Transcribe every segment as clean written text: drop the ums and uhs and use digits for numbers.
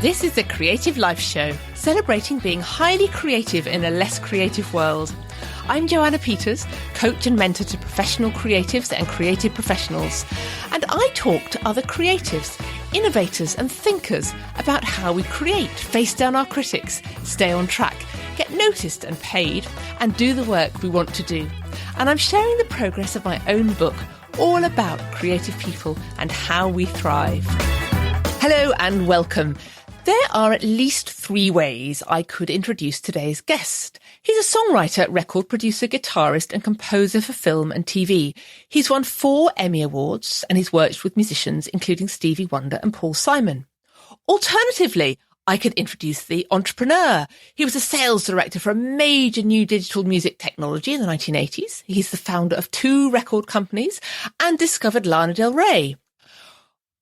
This is the Creative Life Show, celebrating being highly creative in a less creative world. I'm Joanna Peters, coach and mentor to professional creatives and creative professionals. And I talk to other creatives, innovators and thinkers about how we create, face down our critics, stay on track, get noticed and paid, and do the work we want to do. And I'm sharing the progress of my own book, all about creative people and how we thrive. Hello and welcome. There are at least 3 ways I could introduce today's guest. He's a songwriter, record producer, guitarist and composer for film and TV. He's won 4 Emmy Awards and he's worked with musicians including Stevie Wonder and Paul Simon. Alternatively, I could introduce the entrepreneur. He was a sales director for a major new digital music technology in the 1980s. He's the founder of 2 record companies and discovered Lana Del Rey.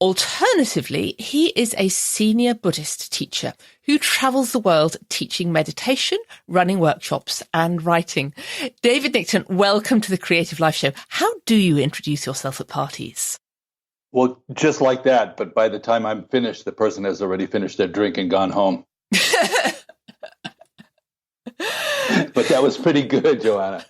Alternatively, he is a senior Buddhist teacher who travels the world teaching meditation, running workshops and writing. David Nichtern, welcome to the Creative Life Show. How do you introduce yourself at parties? Well, just like that, but by the time I'm finished, the person has already finished their drink and gone home. But that was pretty good, Joanna.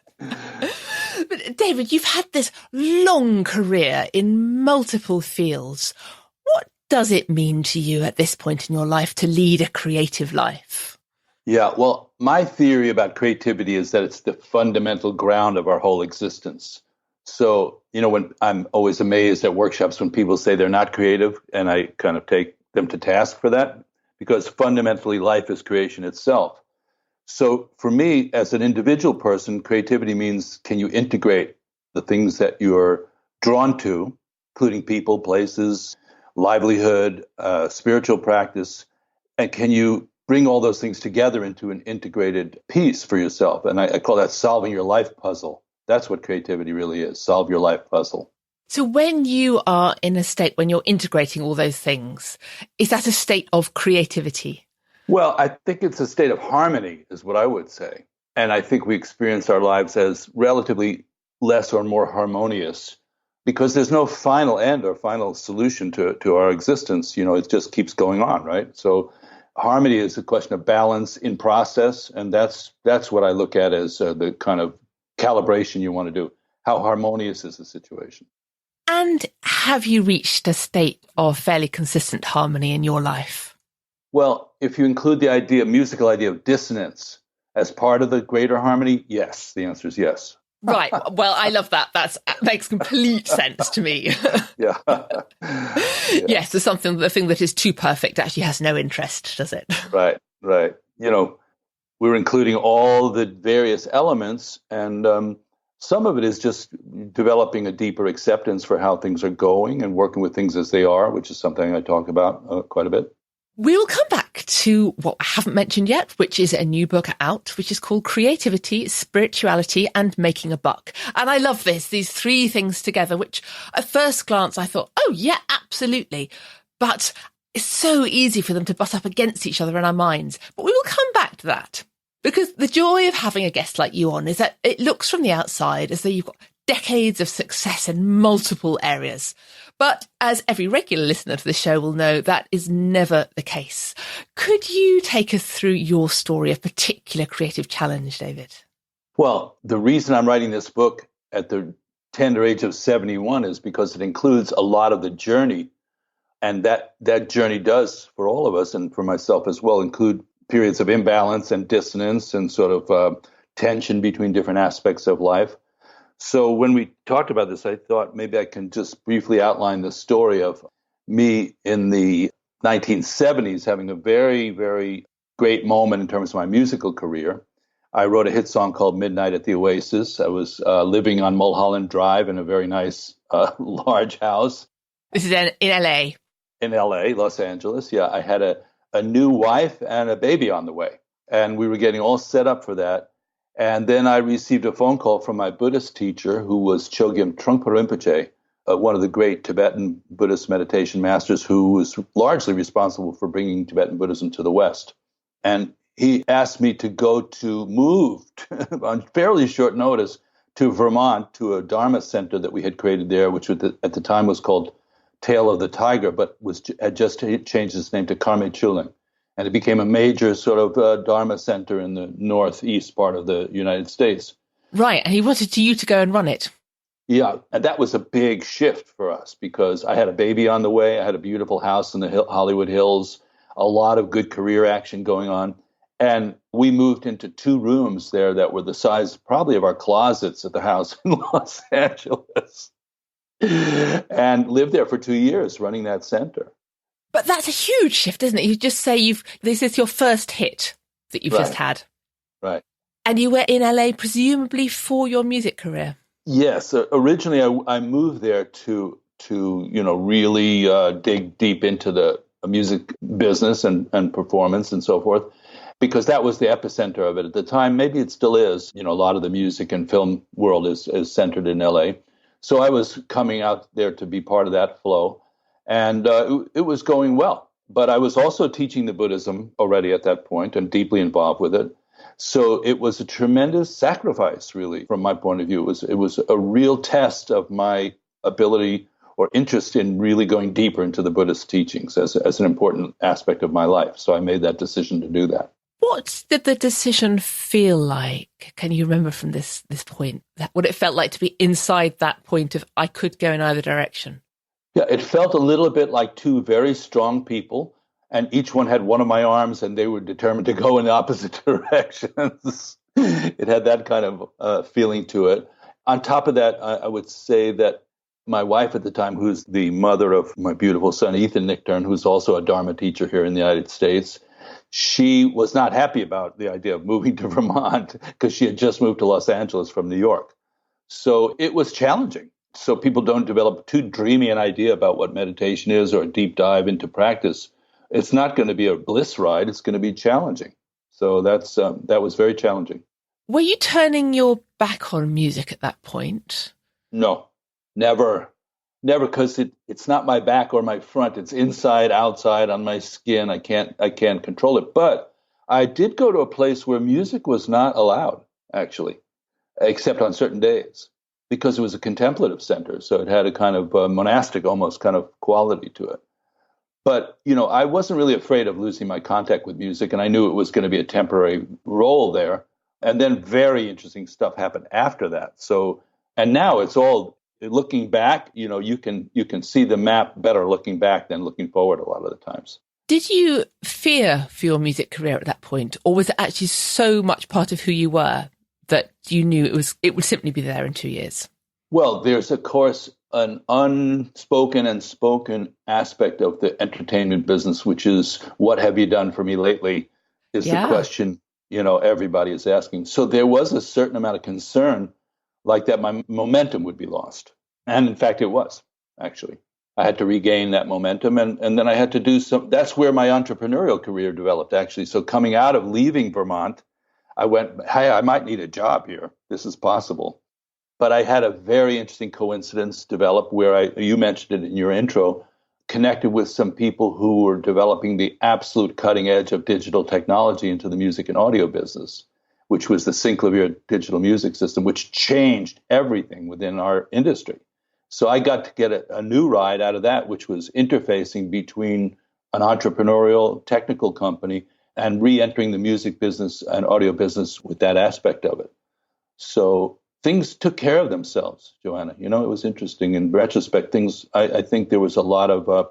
But David, you've had this long career in multiple fields. What does it mean to you at this point in your life to lead a creative life? Yeah, well, my theory about creativity is that it's the fundamental ground of our whole existence. So, when I'm always amazed at workshops when people say they're not creative, and I kind of take them to task for that, because fundamentally life is creation itself. So for me, as an individual person, creativity means, can you integrate the things that you're drawn to, including people, places, livelihood, spiritual practice, and can you bring all those things together into an integrated piece for yourself? And I call that solving your life puzzle. That's what creativity really is, solve your life puzzle. So when you are in a state, when you're integrating all those things, is that a state of creativity? Well, I think it's a state of harmony is what I would say. And I think we experience our lives as relatively less or more harmonious because there's no final end or final solution to our existence. It just keeps going on, right? So harmony is a question of balance in process. And that's what I look at as the kind of calibration you want to do. How harmonious is the situation? And have you reached a state of fairly consistent harmony in your life? Well, if you include the musical idea of dissonance as part of the greater harmony, yes. The answer is yes. Right. Well, I love that. That makes complete sense to me. Yeah. Yes, there's the thing that is too perfect actually has no interest, does it? Right. We're including all the various elements, and some of it is just developing a deeper acceptance for how things are going and working with things as they are, which is something I talk about quite a bit. We will come back to what I haven't mentioned yet, which is a new book out, which is called Creativity, Spirituality and Making a Buck. And I love these 3 things together, which at first glance I thought, oh yeah, absolutely. But it's so easy for them to butt up against each other in our minds. But we will come back to that because the joy of having a guest like you on is that it looks from the outside as though you've got decades of success in multiple areas. But as every regular listener to the show will know, that is never the case. Could you take us through your story of particular creative challenge, David? Well, the reason I'm writing this book at the tender age of 71 is because it includes a lot of the journey. And that journey does, for all of us and for myself as well, include periods of imbalance and dissonance and sort of tension between different aspects of life. So when we talked about this, I thought maybe I can just briefly outline the story of me in the 1970s having a very, very great moment in terms of my musical career. I wrote a hit song called Midnight at the Oasis. I was living on Mulholland Drive in a very nice, large house. This is in LA. In LA, Los Angeles. Yeah, I had a new wife and a baby on the way. And we were getting all set up for that. And then I received a phone call from my Buddhist teacher, who was Chogyam Trungpa Rinpoche, one of the great Tibetan Buddhist meditation masters, who was largely responsible for bringing Tibetan Buddhism to the West. And he asked me to move on fairly short notice to Vermont, to a Dharma center that we had created there, which at the time was called tail of the tiger, but had just changed its name to Karme Chuling. And it became a major sort of Dharma center in the northeast part of the United States. Right. And he wanted you to go and run it. Yeah. And that was a big shift for us because I had a baby on the way. I had a beautiful house in the Hollywood Hills, a lot of good career action going on. And we moved into 2 rooms there that were the size probably of our closets at the house in Los Angeles and lived there for 2 years running that center. But that's a huge shift, isn't it? You just say this is your first hit that you've just had. Right. And you were in LA presumably for your music career. Yes. Originally, I moved there to really dig deep into the music business and performance and so forth, because that was the epicenter of it at the time. Maybe it still is. A lot of the music and film world is centered in LA. So I was coming out there to be part of that flow. And it was going well. But I was also teaching the Buddhism already at that point and deeply involved with it. So it was a tremendous sacrifice, really, from my point of view. It was a real test of my ability or interest in really going deeper into the Buddhist teachings as an important aspect of my life. So I made that decision to do that. What did the decision feel like? Can you remember from this point, what it felt like to be inside that point of I could go in either direction? Yeah, it felt a little bit like 2 very strong people, and each one had one of my arms, and they were determined to go in the opposite directions. It had that kind of feeling to it. On top of that, I would say that my wife at the time, who's the mother of my beautiful son, Ethan Nichtern, who's also a Dharma teacher here in the United States, she was not happy about the idea of moving to Vermont because she had just moved to Los Angeles from New York. So it was challenging. So people don't develop too dreamy an idea about what meditation is or a deep dive into practice. It's not going to be a bliss ride. It's going to be challenging. So that was very challenging. Were you turning your back on music at that point? No, never, because it's not my back or my front. It's inside, outside, on my skin. I can't control it. But I did go to a place where music was not allowed, actually, except on certain days, because it was a contemplative center. So it had a kind of monastic almost kind of quality to it. But, I wasn't really afraid of losing my contact with music, and I knew it was going to be a temporary role there. And then very interesting stuff happened after that. So, and now it's all looking back, you can see the map better looking back than looking forward a lot of the times. Did you fear for your music career at that point, or was it actually so much part of who you were that you knew it would simply be there in 2 years? Well, there's, of course, an unspoken and spoken aspect of the entertainment business, which is, what have you done for me lately, is the question, everybody is asking. So there was a certain amount of concern like that my momentum would be lost. And in fact, it was, actually. I had to regain that momentum. And then I had to do that's where my entrepreneurial career developed, actually. So coming out of leaving Vermont, I went, hey, I might need a job here. This is possible. But I had a very interesting coincidence develop where you mentioned it in your intro, connected with some people who were developing the absolute cutting edge of digital technology into the music and audio business, which was the Synclavier digital music system, which changed everything within our industry. So I got to get a new ride out of that, which was interfacing between an entrepreneurial technical company and re-entering the music business and audio business with that aspect of it. So things took care of themselves, Joanna. It was interesting. In retrospect, I think there was a lot of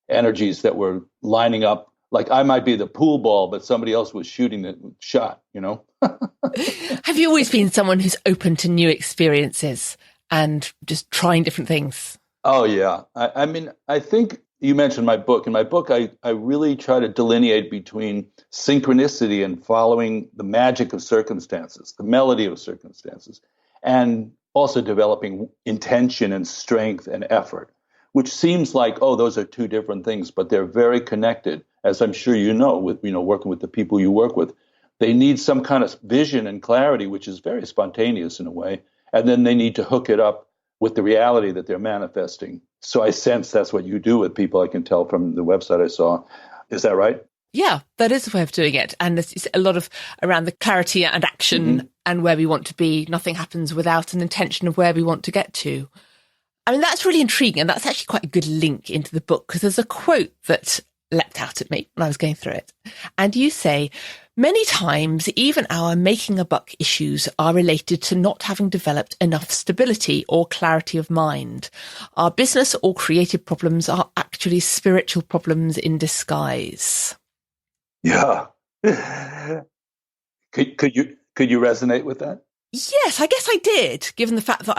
energies that were lining up. Like I might be the pool ball, but somebody else was shooting the shot, Have you always been someone who's open to new experiences and just trying different things? Oh, yeah. I think you mentioned my book. In my book, I really try to delineate between synchronicity and following the magic of circumstances, the melody of circumstances, and also developing intention and strength and effort, which seems like, those are 2 different things, but they're very connected, as I'm sure with working with the people you work with. They need some kind of vision and clarity, which is very spontaneous in a way, and then they need to hook it up with the reality that they're manifesting. So I sense that's what you do with people, I can tell from the website I saw. Is that right? Yeah, that is a way of doing it. And it's a lot of around the clarity and action and where we want to be. Nothing happens without an intention of where we want to get to. I mean, that's really intriguing. And that's actually quite a good link into the book, because there's a quote that leapt out at me when I was going through it. And you say, many times, even our making a buck issues are related to not having developed enough stability or clarity of mind. Our business or creative problems are actually spiritual problems in disguise. Yeah. Could you resonate with that? Yes, I guess I did, given the fact that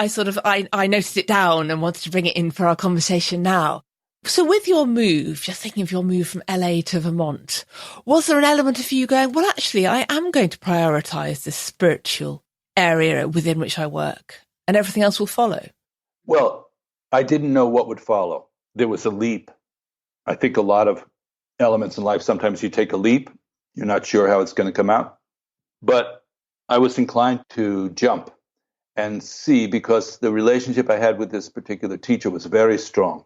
I noted it down and wanted to bring it in for our conversation now. So with your move, just thinking of your move from LA to Vermont, was there an element of you going, well, actually, I am going to prioritize this spiritual area within which I work and everything else will follow? Well, I didn't know what would follow. There was a leap. I think a lot of elements in life, sometimes you take a leap, you're not sure how it's going to come out. But I was inclined to jump and see, because the relationship I had with this particular teacher was very strong.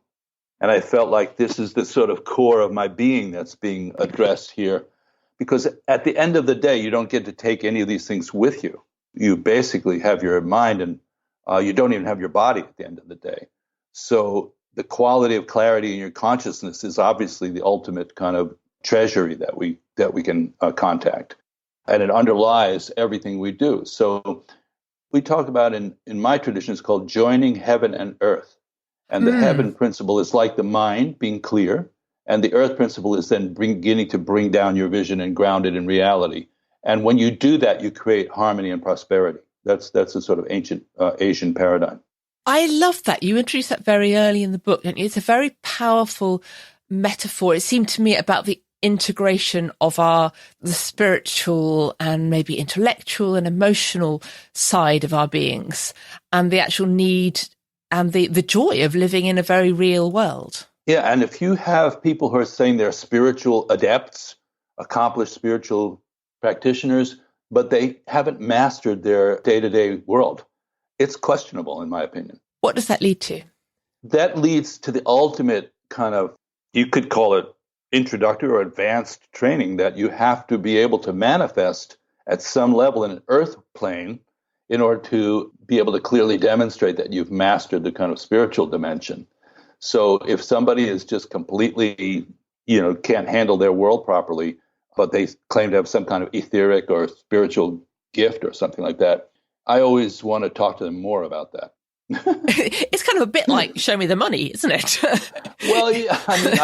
And I felt like this is the sort of core of my being that's being addressed here. Because at the end of the day, you don't get to take any of these things with you. You basically have your mind, and you don't even have your body at the end of the day. So the quality of clarity in your consciousness is obviously the ultimate kind of treasury that we can contact. And it underlies everything we do. So we talk about in my tradition, it's called joining heaven and earth. And the heaven principle is like the mind being clear. And the earth principle is then beginning to bring down your vision and ground it in reality. And when you do that, you create harmony and prosperity. That's a sort of ancient Asian paradigm. I love that. You introduced that very early in the book, don't you? It's a very powerful metaphor. It seemed to me about the integration of the spiritual and maybe intellectual and emotional side of our beings, and the actual need and the joy of living in a very real world. Yeah, and if you have people who are saying they're spiritual adepts, accomplished spiritual practitioners, but they haven't mastered their day-to-day world, it's questionable, in my opinion. What does that lead to? That leads to the ultimate kind of, you could call it introductory or advanced training, that you have to be able to manifest at some level in an earth plane in order to be able to clearly demonstrate that you've mastered the kind of spiritual dimension. So if somebody is just completely, can't handle their world properly, but they claim to have some kind of etheric or spiritual gift or something like that, I always want to talk to them more about that. It's kind of a bit like show me the money, isn't it? Well, yeah, I mean,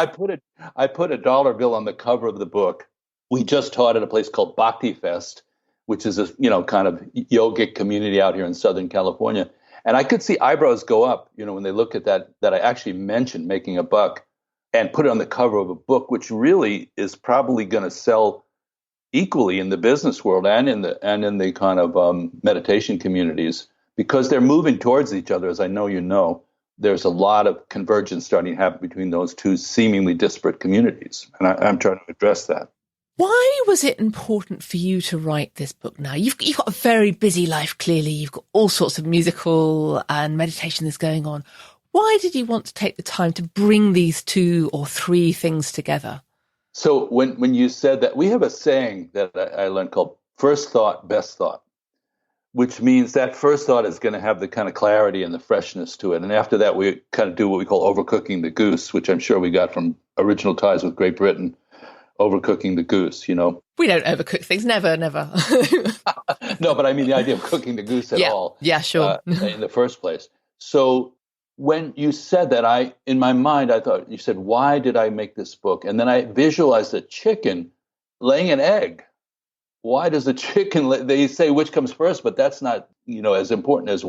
I put a dollar bill on the cover of the book. We just taught at a place called Bhakti Fest, which is a kind of yogic community out here in Southern California. And I could see eyebrows go up, when they look at that I actually mentioned making a buck and put it on the cover of a book, which really is probably going to sell equally in the business world and in the kind of meditation communities, because they're moving towards each other. As I know you know, there's a lot of convergence starting to happen between those two seemingly disparate communities. And I'm trying to address that. Why was it important for you to write this book now? You've got a very busy life, clearly. You've got all sorts of musical and meditation that's going on. Why did you want to take the time to bring these 2 or 3 things together? So when you said that, we have a saying that I learned called first thought, best thought, which means that first thought is going to have the kind of clarity and the freshness to it. And after that, we kind of do what we call overcooking the goose, which I'm sure we got from Original Ties with Great Britain. Overcooking the goose, We don't overcook things. Never. No, but I mean the idea of cooking the goose at all. Yeah, sure. In the first place. So when you said that, in my mind, I thought, you said, why did I make this book? And then I visualized a chicken laying an egg. Why does the chicken, they say which comes first, but that's not, as important as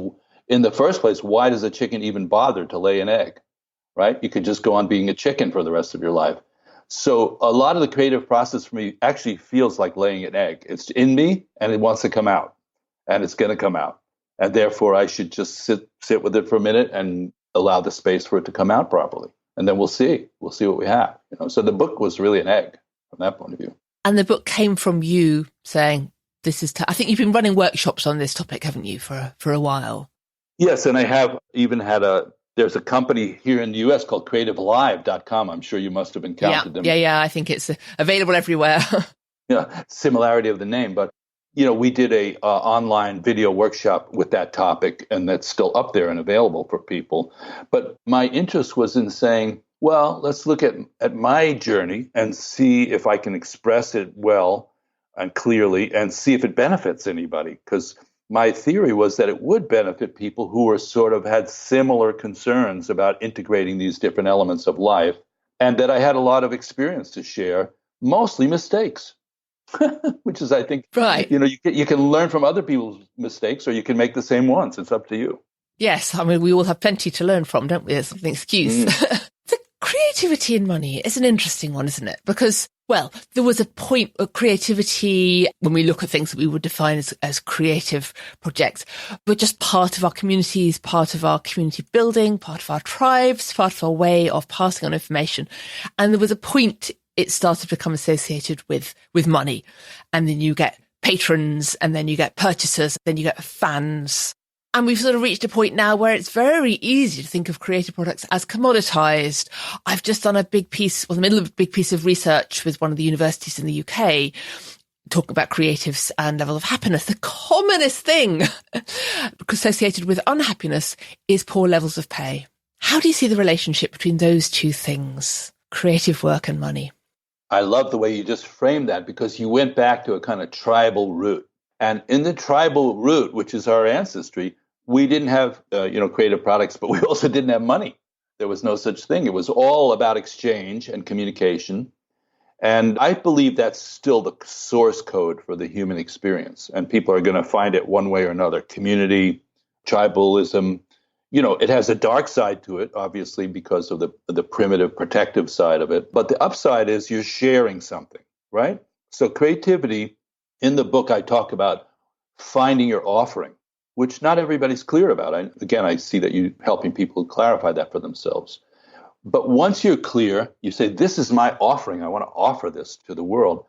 in the first place. Why does a chicken even bother to lay an egg, right? You could just go on being a chicken for the rest of your life. So a lot of the creative process for me actually feels like laying an egg. It's in me and it wants to come out, and it's going to come out. And therefore I should just sit with it for a minute and allow the space for it to come out properly. And then we'll see what we have. So the book was really an egg from that point of view. And the book came from you saying, this is, I think you've been running workshops on this topic, haven't you, for a while? Yes. And I have even had there's a company here in the US called creativelive.com. I'm sure you must have encountered them. Yeah. I think it's available everywhere. Similarity of the name. But we did a online video workshop with that topic, and that's still up there and available for people. But my interest was in saying, well, let's look at my journey and see if I can express it well and clearly and see if it benefits anybody. Because my theory was that it would benefit people who were sort of had similar concerns about integrating these different elements of life, and that I had a lot of experience to share, mostly mistakes. Which is, I think, right. You can learn from other people's mistakes, or you can make the same ones. It's up to you. Yes, I mean, we all have plenty to learn from, don't we? There's an excuse. The creativity in money is an interesting one, isn't it? Because, well, there was a point of creativity when we look at things that we would define as creative projects, but just part of our communities, part of our community building, part of our tribes, part of our way of passing on information. And there was a point it started to become associated with money. And then you get patrons, and then you get purchasers, then you get fans. And we've sort of reached a point now where it's very easy to think of creative products as commoditized. I've just done the middle of a big piece of research with one of the universities in the UK, talking about creatives and level of happiness. The commonest thing associated with unhappiness is poor levels of pay. How do you see the relationship between those two things, creative work and money? I love the way you just framed that, because you went back to a kind of tribal root. And in the tribal root, which is our ancestry, we didn't have, creative products, but we also didn't have money. There was no such thing. It was all about exchange and communication. And I believe that's still the source code for the human experience. And people are going to find it one way or another. Community, tribalism. It has a dark side to it, obviously, because of the primitive protective side of it. But the upside is you're sharing something, right? So creativity, in the book, I talk about finding your offering, which not everybody's clear about. I see that you're helping people clarify that for themselves. But once you're clear, you say, this is my offering. I want to offer this to the world.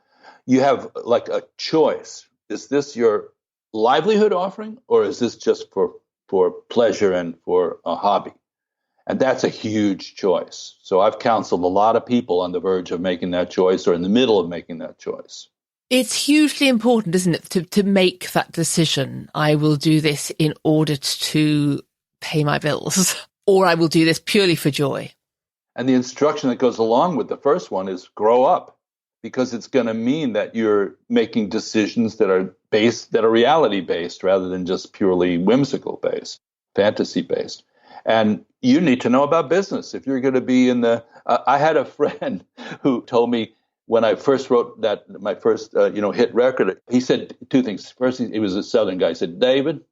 You have like a choice. Is this your livelihood offering, or is this just for pleasure and for a hobby? And that's a huge choice. So I've counseled a lot of people on the verge of making that choice, or in the middle of making that choice. It's hugely important, isn't it, to make that decision. I will do this in order to pay my bills, or I will do this purely for joy. And the instruction that goes along with the first one is grow up, because it's going to mean that you're making decisions that are reality based rather than just purely whimsical based, fantasy based. And you need to know about business. If you're going to be in I had a friend who told me when I first wrote my first hit record, he said two things. First, he was a Southern guy. He said, David,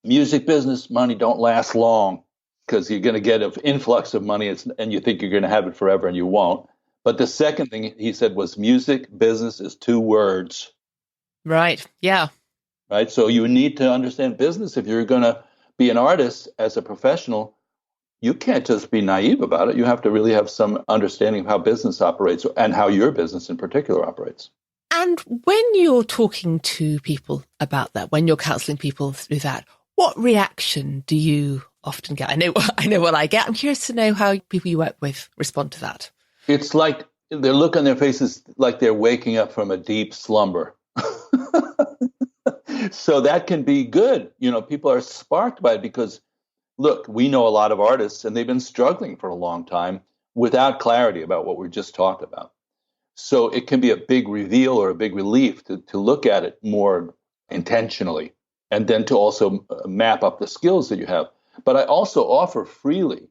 music business money don't last long, because you're going to get an influx of money and you think you're going to have it forever, and you won't. But the second thing he said was music business is 2 words. Right. Yeah. Right. So you need to understand business. If you're going to be an artist as a professional, you can't just be naive about it. You have to really have some understanding of how business operates, and how your business in particular operates. And when you're talking to people about that, when you're counseling people through that, what reaction do you often get? I know what I get. I'm curious to know how people you work with respond to that. It's like the look on their faces, like they're waking up from a deep slumber. So that can be good. People are sparked by it, because, look, we know a lot of artists, and they've been struggling for a long time without clarity about what we just talked about. So it can be a big reveal or a big relief to look at it more intentionally, and then to also map up the skills that you have. But I also offer freely,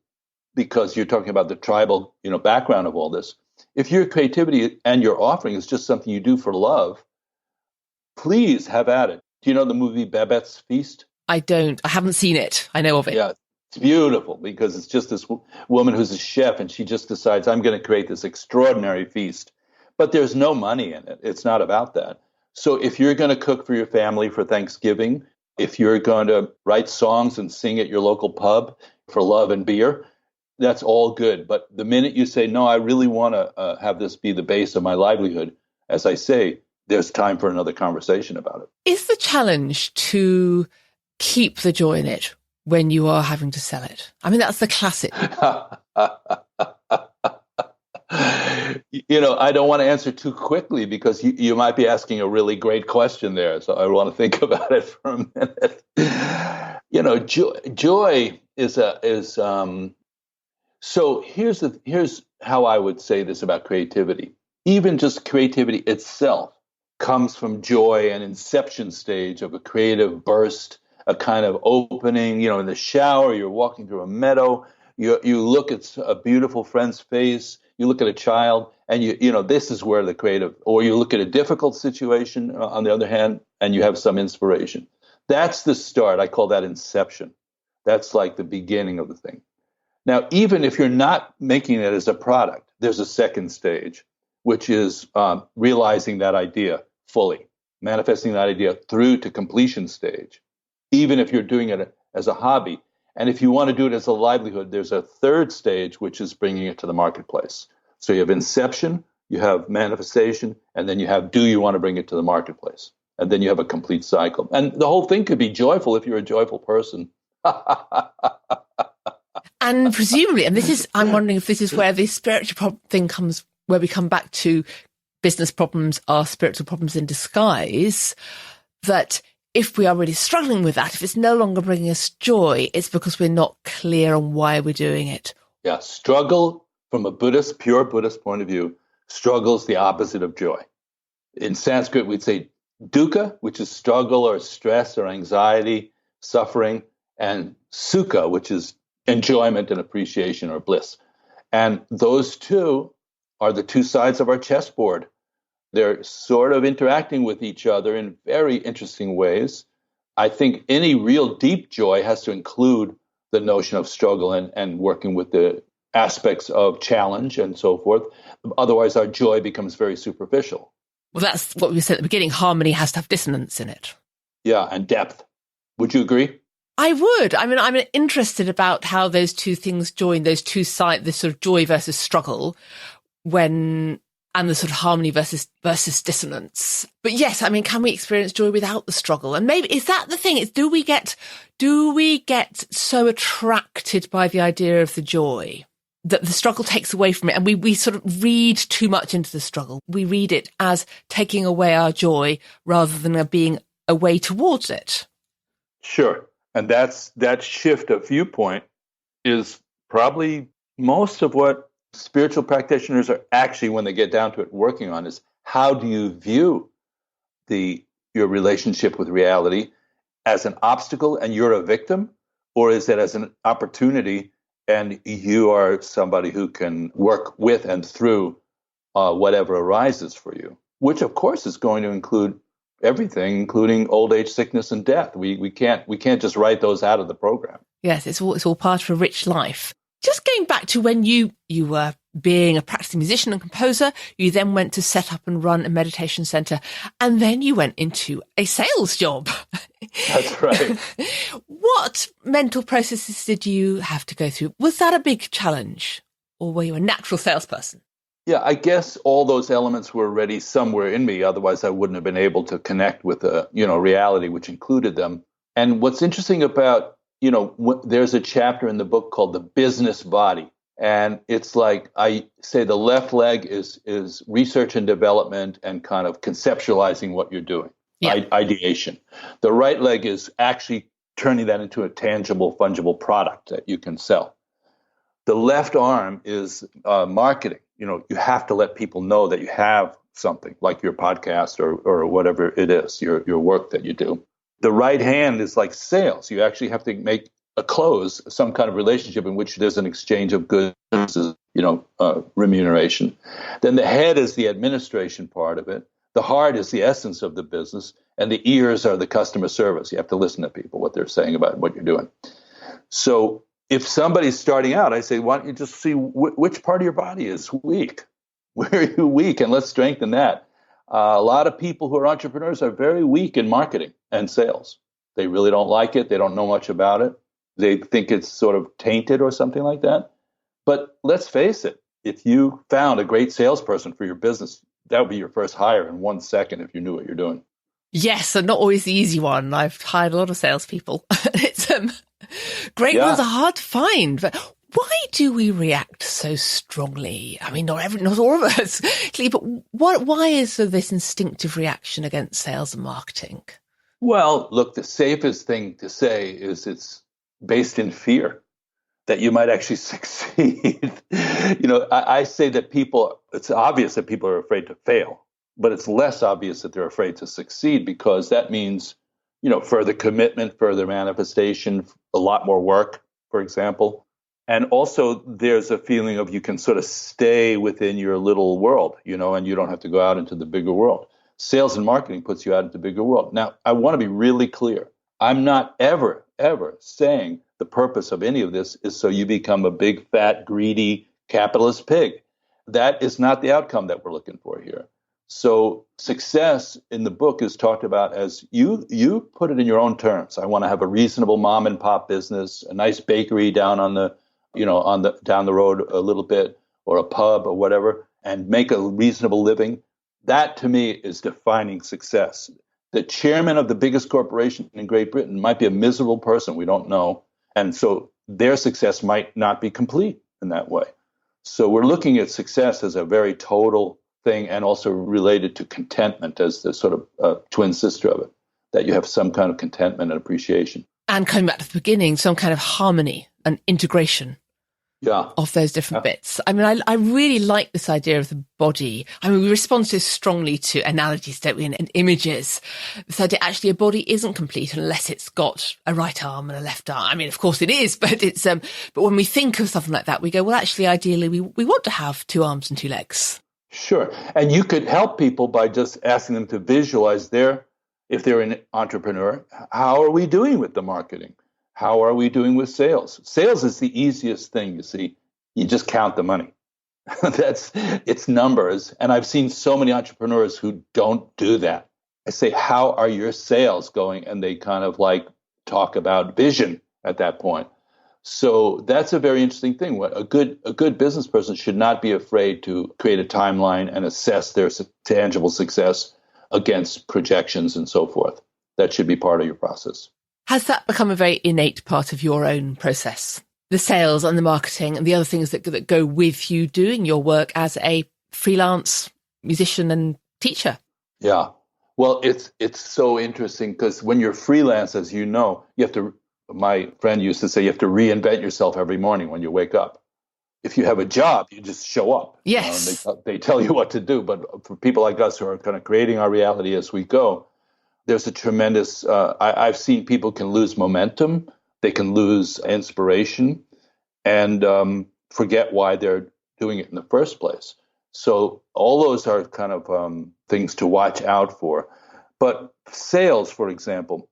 because you're talking about the tribal, background of all this. If your creativity and your offering is just something you do for love, please have at it. Do you know the movie Babette's Feast? I don't. I haven't seen it. I know of it. Yeah, it's beautiful, because it's just this woman who's a chef, and she just decides, I'm going to create this extraordinary feast. But there's no money in it. It's not about that. So if you're going to cook for your family for Thanksgiving, if you're going to write songs and sing at your local pub for love and beer, that's all good. But the minute you say, no, I really want to have this be the base of my livelihood, as I say, there's time for another conversation about it. Is the challenge to keep the joy in it when you are having to sell it? I mean, that's the classic. I don't want to answer too quickly because you might be asking a really great question there. So I want to think about it for a minute. Joy is so here's how I would say this about creativity. Even just creativity itself comes from joy, an inception stage of a creative burst, a kind of opening. In the shower, you're walking through a meadow, you look at a beautiful friend's face, you look at a child, and this is where the creative, or you look at a difficult situation on the other hand, and you have some inspiration. That's the start. I call that inception. That's like the beginning of the thing. Now, even if you're not making it as a product, there's a second stage, which is realizing that idea fully, manifesting that idea through to completion stage, even if you're doing it as a hobby. And if you want to do it as a livelihood, there's a third stage, which is bringing it to the marketplace. So you have inception, you have manifestation, and then you have, do you want to bring it to the marketplace? And then you have a complete cycle. And the whole thing could be joyful if you're a joyful person. And presumably, I'm wondering if this is where the spiritual thing comes, where we come back to business problems are spiritual problems in disguise, that if we are really struggling with that, if it's no longer bringing us joy, it's because we're not clear on why we're doing it. Yeah, struggle from a pure Buddhist point of view, struggle is the opposite of joy. In Sanskrit, we'd say dukkha, which is struggle or stress or anxiety, suffering, and sukha, which is enjoyment and appreciation or bliss. And those two are the two sides of our chessboard. They're sort of interacting with each other in very interesting ways. I think any real deep joy has to include the notion of struggle and working with the aspects of challenge and so forth. Otherwise, our joy becomes very superficial. Well, that's what we said at the beginning. Harmony has to have dissonance in it. Yeah, and depth. Would you agree? I would. I mean, I'm interested about how those two things join, those two sides, this sort of joy versus struggle, and the sort of harmony versus dissonance. But yes, I mean, can we experience joy without the struggle? And maybe is that the thing? Is do we get so attracted by the idea of the joy that the struggle takes away from it, and we sort of read too much into the struggle? We read it as taking away our joy rather than being a way towards it. Sure. And that shift of viewpoint is probably most of what spiritual practitioners are actually, when they get down to it, working on is how do you view your relationship with reality as an obstacle and you're a victim, or is it as an opportunity and you are somebody who can work with and through whatever arises for you, which of course is going to include everything, including old age, sickness, and death. We can't just write those out of the program. Yes, it's all part of a rich life. Just going back to when you were being a practicing musician and composer, you then went to set up and run a meditation center, and then you went into a sales job. That's right. What mental processes did you have to go through? Was that a big challenge, or were you a natural salesperson? Yeah, I guess all those elements were already somewhere in me. Otherwise, I wouldn't have been able to connect with the reality which included them. And what's interesting about there's a chapter in the book called The Business Body. And it's like I say the left leg is research and development and kind of conceptualizing what you're doing, ideation. The right leg is actually turning that into a tangible, fungible product that you can sell. The left arm is marketing. You have to let people know that you have something like your podcast or whatever it is, your work that you do. The right hand is like sales. You actually have to make a close, some kind of relationship in which there's an exchange of goods, remuneration. Then the head is the administration part of it. The heart is the essence of the business. And the ears are the customer service. You have to listen to people, what they're saying about what you're doing. So if somebody's starting out, I say, why don't you just see which part of your body is weak? Where are you weak? And let's strengthen that. A lot of people who are entrepreneurs are very weak in marketing and sales. They really don't like it. They don't know much about it. They think it's sort of tainted or something like that. But let's face it, if you found a great salesperson for your business, that would be your first hire in 1 second if you knew what you're doing. Yes, and not always the easy one. I've hired a lot of salespeople. It's great ones are hard to find. But Why do we react so strongly? I mean, not all of us, but why is there this instinctive reaction against sales and marketing? Well, look, the safest thing to say is it's based in fear that you might actually succeed. I say that it's obvious that people are afraid to fail, but it's less obvious that they're afraid to succeed, because that means, further commitment, further manifestation, a lot more work, for example. And also there's a feeling of you can sort of stay within your little world, and you don't have to go out into the bigger world. Sales and marketing puts you out into the bigger world. Now, I want to be really clear. I'm not ever saying the purpose of any of this is so you become a big, fat, greedy capitalist pig. That is not the outcome that we're looking for here. So success in the book is talked about as you put it in your own terms. I want to have a reasonable mom and pop business, a nice bakery down on the down the road a little bit, or a pub or whatever, and make a reasonable living. That to me is defining success. The chairman of the biggest corporation in Great Britain might be a miserable person. We don't know. And so their success might not be complete in that way. So we're looking at success as a very total thing, and also related to contentment as the sort of twin sister of it, that you have some kind of contentment and appreciation. And coming back to the beginning, some kind of harmony and integration. Of those different bits. I mean, I really like this idea of the body. I mean, we respond so strongly to analogies, don't we, and images. This idea actually a body isn't complete unless it's got a right arm and a left arm. I mean, of course it is, but it's but when we think of something like that, we go, well, actually, ideally, we want to have 2 arms and 2 legs. Sure. And you could help people by just asking them to visualize if they're an entrepreneur, how are we doing with the marketing? How are we doing with sales? Sales is the easiest thing, you see. You just count the money. It's numbers. And I've seen so many entrepreneurs who don't do that. I say, how are your sales going? And they kind of talk about vision at that point. So that's a very interesting thing. What a good business person should not be afraid to create a timeline and assess their tangible success against projections and so forth. That should be part of your process. Has that become a very innate part of your own process? The sales and the marketing and the other things that go with you doing your work as a freelance musician and teacher? Yeah. Well, it's so interesting because when you're freelance, as you know, my friend used to say, you have to reinvent yourself every morning when you wake up. If you have a job, you just show up. Yes. They tell you what to do. But for people like us who are kind of creating our reality as we go, there's a tremendous, I've seen people can lose momentum, they can lose inspiration, and forget why they're doing it in the first place. So all those are kind of things to watch out for. But sales, for example,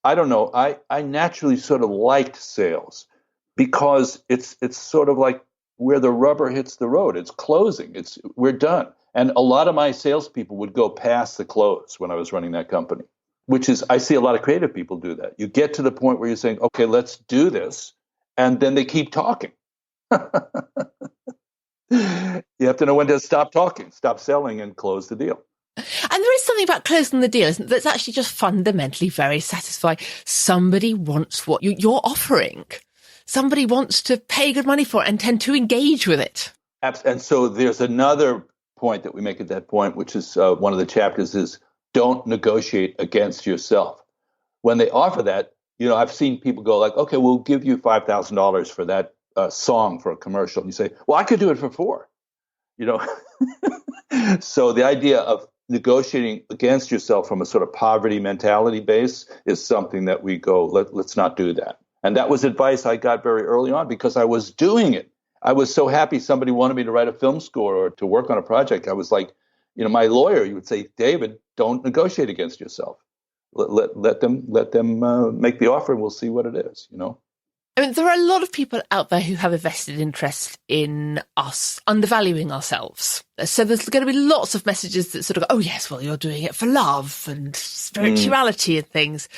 I don't know, I naturally sort of liked sales because it's sort of like where the rubber hits the road. It's closing, we're done. And a lot of my salespeople would go past the close when I was running that company, which is, I see a lot of creative people do that. You get to the point where you're saying, okay, let's do this. And then they keep talking. You have to know when to stop talking, stop selling, and close the deal. And there is something about closing the deal, isn't it, that's actually just fundamentally very satisfying. Somebody wants what you're offering. Somebody wants to pay good money for it and tend to engage with it. And so there's another point that we make at that point, which is one of the chapters is don't negotiate against yourself. When they offer that, I've seen people go like, okay, we'll give you $5,000 for that song for a commercial. And you say, well, I could do it for $4. So the idea of negotiating against yourself from a sort of poverty mentality base is something that we go, let's not do that. And that was advice I got very early on because I was doing it. I was so happy somebody wanted me to write a film score or to work on a project. I was like, my lawyer, you would say, David, don't negotiate against yourself. Let them make the offer and we'll see what it is, I mean, there are a lot of people out there who have a vested interest in us undervaluing ourselves. So there's going to be lots of messages that sort of go, oh, yes, well, you're doing it for love and spirituality and things.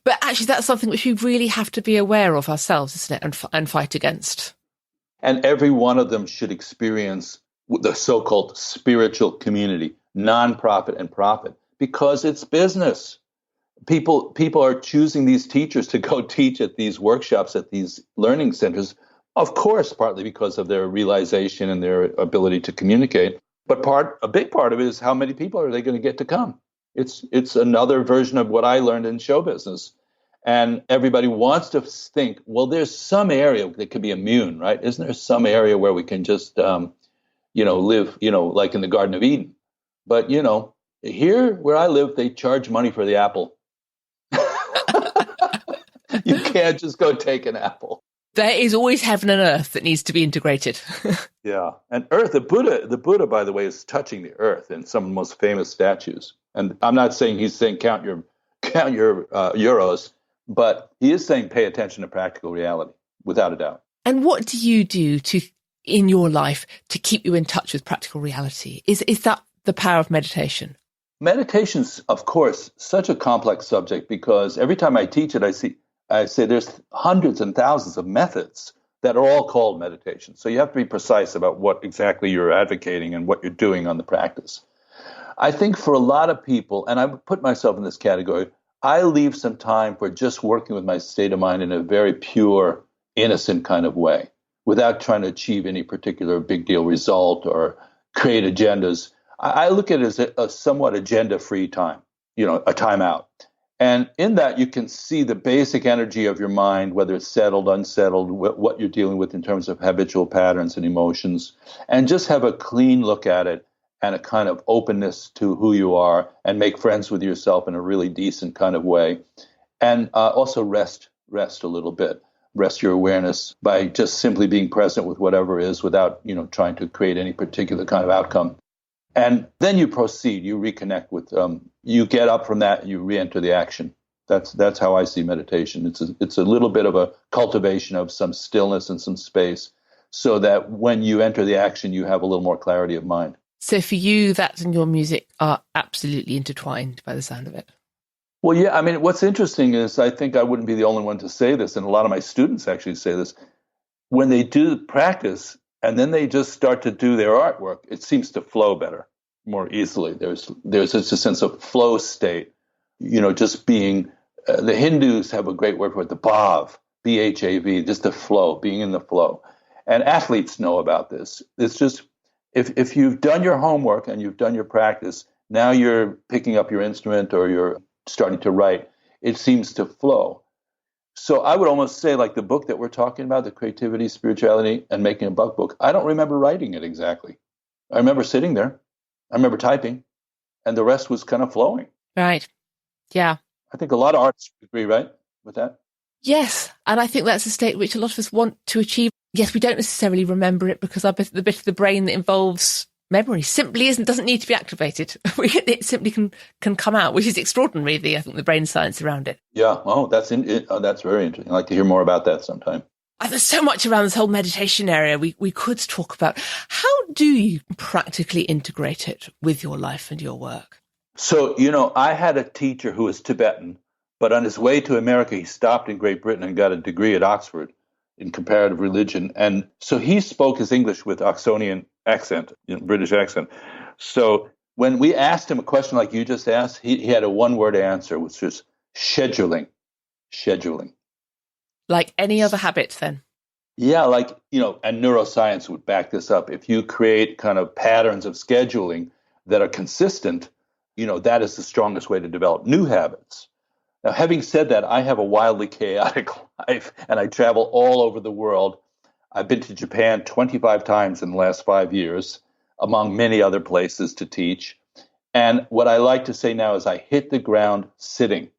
But actually, that's something which we really have to be aware of ourselves, isn't it, and fight against. And every one of them should experience the so-called spiritual community, nonprofit and profit, because it's business. People are choosing these teachers to go teach at these workshops, at these learning centers, Of course, partly because of their realization and their ability to communicate. But a big part of it is how many people are they going to get to come? It's another version of what I learned in show business. And everybody wants to think, well, there's some area that could be immune, right? Isn't there some area where we can just, live, like in the Garden of Eden? But, here where I live, they charge money for the apple. You can't just go take an apple. There is always heaven and earth that needs to be integrated. Yeah. And earth, the Buddha, by the way, is touching the earth in some of the most famous statues. And I'm not saying he's saying count your euros, but he is saying pay attention to practical reality, without a doubt. And what do you do in your life to keep you in touch with practical reality? Is that the power of meditation? Meditation's, of course, such a complex subject because every time I teach it, I say there's hundreds and thousands of methods that are all called meditation. So you have to be precise about what exactly you're advocating and what you're doing on the practice. I think for a lot of people, and I would put myself in this category, I leave some time for just working with my state of mind in a very pure, innocent kind of way, without trying to achieve any particular big deal result or create agendas. I look at it as a somewhat agenda-free time, a timeout. And in that, you can see the basic energy of your mind, whether it's settled, unsettled, what you're dealing with in terms of habitual patterns and emotions, and just have a clean look at it and a kind of openness to who you are and make friends with yourself in a really decent kind of way. And also rest a little bit, rest your awareness by just simply being present with whatever is without, trying to create any particular kind of outcome. And then you proceed, you reconnect with, you get up from that and you re-enter the action. That's how I see meditation. It's a little bit of a cultivation of some stillness and some space so that when you enter the action, you have a little more clarity of mind. So for you, that and your music are absolutely intertwined by the sound of it. Well, yeah, I mean, what's interesting is I think I wouldn't be the only one to say this, and a lot of my students actually say this. When they do practice and then they just start to do their artwork, it seems to flow better, more easily. There's just a sense of flow state, just being, the Hindus have a great word for it, the bhav, B-H-A-V, just the flow, being in the flow. And athletes know about this. It's just, if you've done your homework and you've done your practice, now you're picking up your instrument or you're starting to write, it seems to flow. So I would almost say, like the book that we're talking about, the Creativity, Spirituality, and Making a Buck book, I don't remember writing it exactly. I remember sitting there. I remember typing, and the rest was kind of flowing. Right. Yeah. I think a lot of artists agree, right, with that? Yes. And I think that's a state which a lot of us want to achieve. Yes, we don't necessarily remember it because the bit of the brain that involves memory simply doesn't need to be activated. It simply can come out, which is extraordinary, I think, the brain science around it. Yeah. Oh, that's very interesting. I'd like to hear more about that sometime. There's so much around this whole meditation area we could talk about. How do you practically integrate it with your life and your work? So, I had a teacher who was Tibetan, but on his way to America, he stopped in Great Britain and got a degree at Oxford in comparative religion. And so he spoke his English with Oxonian accent, British accent. So when we asked him a question like you just asked, he had a one-word answer, which was scheduling. Like any other habit then? Yeah, and neuroscience would back this up. If you create kind of patterns of scheduling that are consistent, that is the strongest way to develop new habits. Now, having said that, I have a wildly chaotic life, and I travel all over the world. I've been to Japan 25 times in the last 5 years, among many other places to teach. And what I like to say now is I hit the ground sitting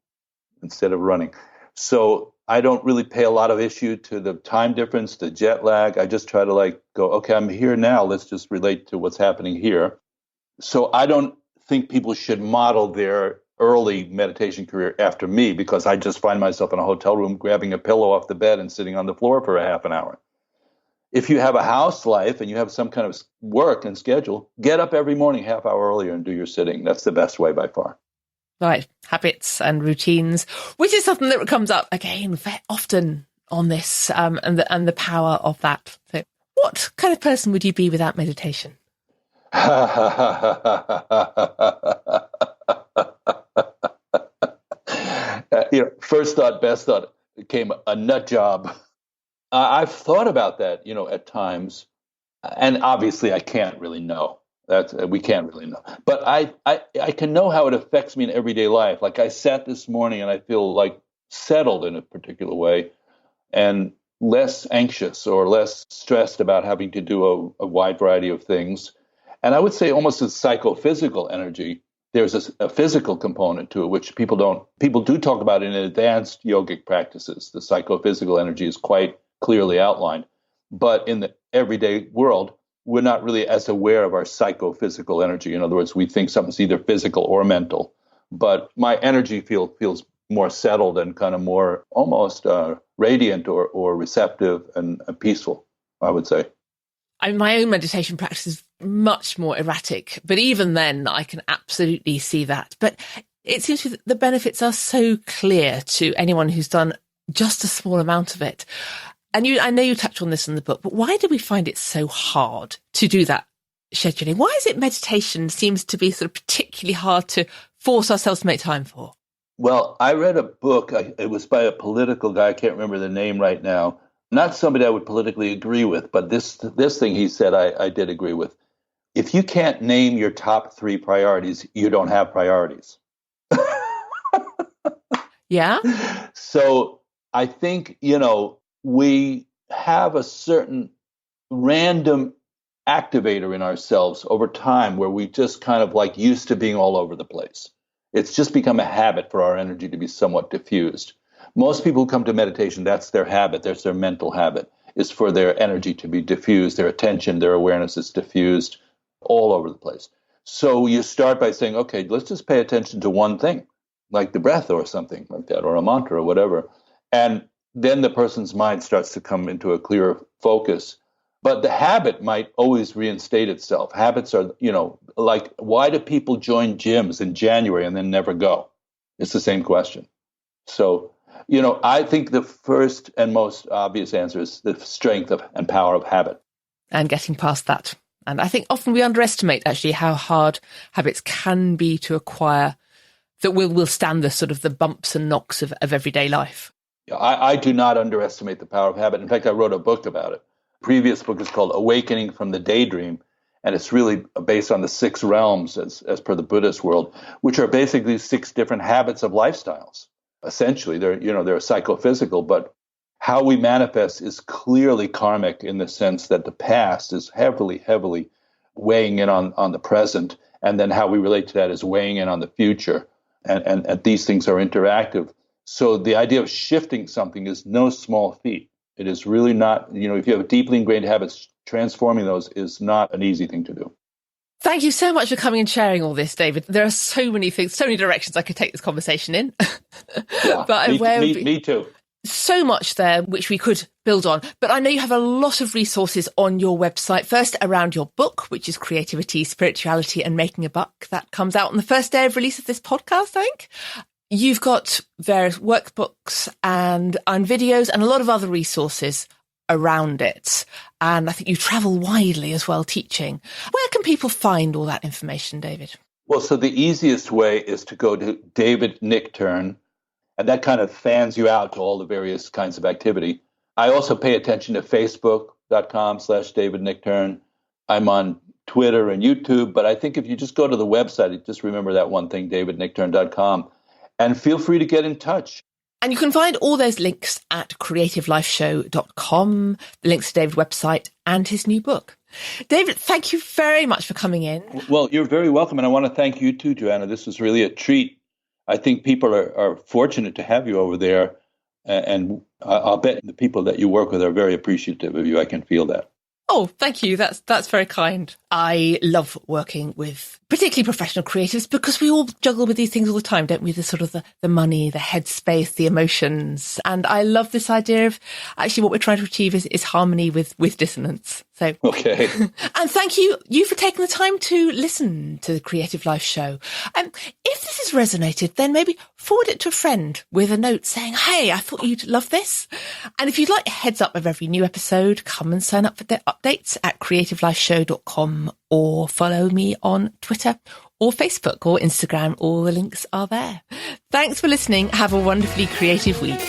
instead of running. So I don't really pay a lot of issue to the time difference, the jet lag. I just try to go, okay, I'm here now. Let's just relate to what's happening here. So I don't think people should model their early meditation career after me because I just find myself in a hotel room grabbing a pillow off the bed and sitting on the floor for a half an hour. If you have a house life and you have some kind of work and schedule, get up every morning half hour earlier and do your sitting. That's the best way by far. Right. Habits and routines, which is something that comes up again very often on this and the power of that. So what kind of person would you be without meditation? First thought, best thought, became a nut job. I've thought about that, at times, and obviously I can't really know. We can't really know, but I can know how it affects me in everyday life. Like I sat this morning and I feel like settled in a particular way, and less anxious or less stressed about having to do a wide variety of things. And I would say almost a psychophysical energy. There's a physical component to it, which people do talk about in advanced yogic practices. The psychophysical energy is quite clearly outlined. But in the everyday world, we're not really as aware of our psychophysical energy. In other words, we think something's either physical or mental. But my energy feels more settled and kind of more almost radiant or receptive and peaceful, I would say. My own meditation practice is much more erratic, but even then I can absolutely see that. But it seems to me that the benefits are so clear to anyone who's done just a small amount of it. And I know you touch on this in the book, but why do we find it so hard to do that scheduling? Why is it meditation seems to be sort of particularly hard to force ourselves to make time for? Well, I read a book. It was by a political guy. I can't remember the name right now. Not somebody I would politically agree with, but this thing he said I did agree with. If you can't name your top 3 priorities, you don't have priorities. Yeah. So I think, we have a certain random activator in ourselves over time where we just kind of like used to being all over the place. It's just become a habit for our energy to be somewhat diffused. Most people who come to meditation, that's their habit. That's their mental habit, is for their energy to be diffused, their attention, their awareness is diffused all over the place. So you start by saying, okay, let's just pay attention to one thing, like the breath or something like that, or a mantra or whatever. And then the person's mind starts to come into a clearer focus. But the habit might always reinstate itself. Habits are, like, why do people join gyms in January and then never go? It's the same question. So, I think the first and most obvious answer is the strength and power of habit. And getting past that. And I think often we underestimate actually how hard habits can be to acquire that will stand the sort of the bumps and knocks of everyday life. I do not underestimate the power of habit. In fact, I wrote a book about it. The previous book is called Awakening from the Daydream, and it's really based on the 6 realms as per the Buddhist world, which are basically 6 different habits of lifestyles. Essentially, they're psychophysical, but how we manifest is clearly karmic in the sense that the past is heavily, heavily weighing in on the present, and then how we relate to that is weighing in on the future, and these things are interactive. So the idea of shifting something is no small feat. It is really not, if you have deeply ingrained habits, transforming those is not an easy thing to do. Thank you so much for coming and sharing all this, David. There are so many things, so many directions I could take this conversation in. Yeah, but me too. So much there which we could build on. But I know you have a lot of resources on your website. First, around your book, which is Creativity, Spirituality and Making a Buck. That comes out on the first day of release of this podcast, I think. You've got various workbooks and videos and a lot of other resources around it. And I think you travel widely as well teaching. Where can people find all that information, David? Well, so the easiest way is to go to David Nichtern, and that kind of fans you out to all the various kinds of activity. I also pay attention to Facebook.com/David Nichtern. I'm on Twitter and YouTube, but I think if you just go to the website, just remember that one thing, davidnichtern.com. And feel free to get in touch. And you can find all those links at creativelifeshow.com, the links to David's website and his new book. David, thank you very much for coming in. Well, you're very welcome. And I want to thank you too, Joanna. This was really a treat. I think people are fortunate to have you over there. And I'll bet the people that you work with are very appreciative of you. I can feel that. Oh, thank you. That's very kind. I love working with particularly professional creatives because we all juggle with these things all the time, don't we? The sort of the money, the headspace, the emotions. And I love this idea of actually what we're trying to achieve is harmony with dissonance. So, okay. And thank you for taking the time to listen to the Creative Life Show. If this has resonated, then maybe forward it to a friend with a note saying, hey, I thought you'd love this. And if you'd like a heads up of every new episode, come and sign up for the updates at creativelifeshow.com or follow me on Twitter or Facebook or Instagram. All the links are there. Thanks for listening. Have a wonderfully creative week.